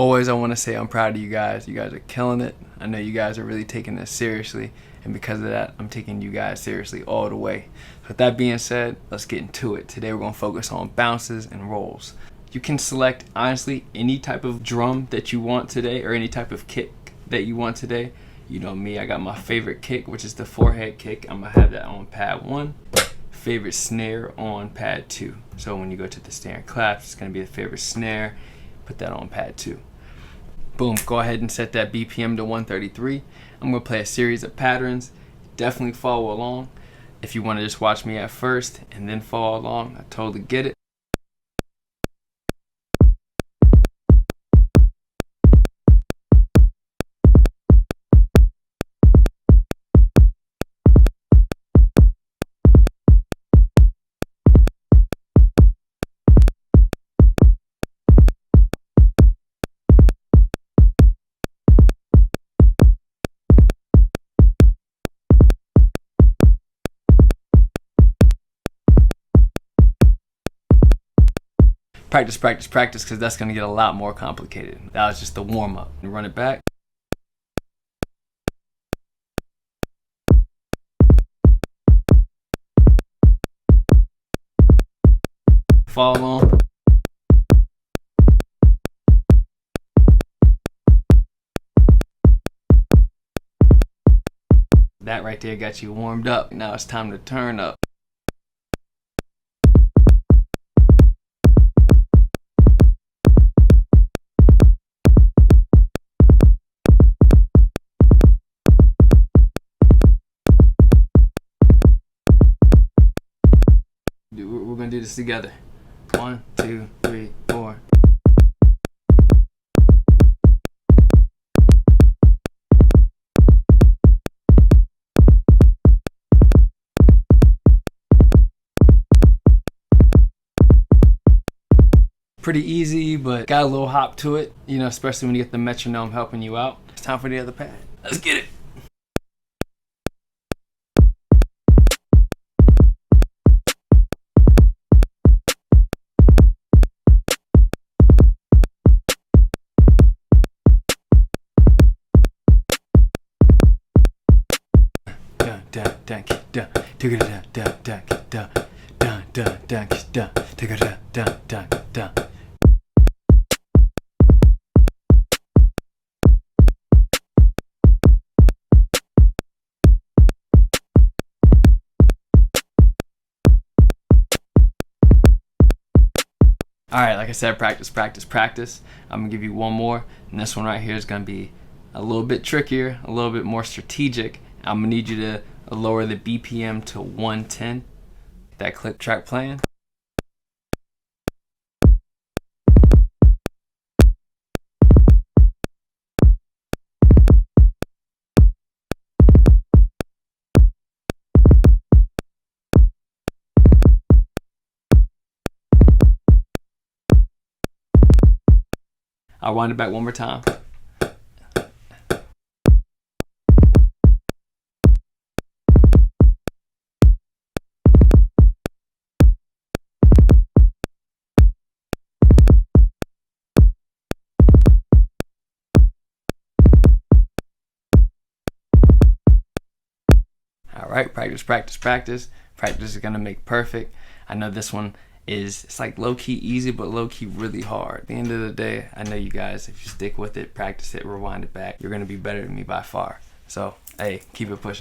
Always, I want to say I'm proud of you guys. You guys are killing it. I know you guys are really taking this seriously, and because of that, I'm taking you guys seriously all the way. So with that being said, let's get into it. Today we're going to focus on bounces and rolls. You can select, honestly, any type of drum that you want today, or any type of kick that you want today. You know me, I got my favorite kick, which is the forehead kick. I'm going to have that on pad 1. Favorite snare on pad 2. So when you go to the snare and claps, it's going to be the favorite snare. Put that on pad 2. Boom, go ahead and set that BPM to 133. I'm going to play a series of patterns. Definitely follow along. If you want to just watch me at first and then follow along, I totally get it. Practice, practice, practice, because that's going to get a lot more complicated. That was just the warm-up. Run it back. Follow along. That right there got you warmed up. Now it's time to turn up. We're gonna do this together. 1, 2, 3, 4. Pretty easy, but got a little hop to it, you know, especially when you get the metronome helping you out. It's time for the other pad. Let's get it. Alright, like I said, practice, practice, practice. I'm going to give you one more, and this one right here is going to be a little bit trickier, a little bit more strategic. I'm going to need you to lower the BPM to 110. That click track playing. I'll wind it back one more time. Alright, practice, practice, practice. Practice is gonna make perfect. I know this one it's like low-key easy, but low-key really hard. At the end of the day, I know you guys, if you stick with it, practice it, rewind it back, you're gonna be better than me by far. So, hey, keep it pushing.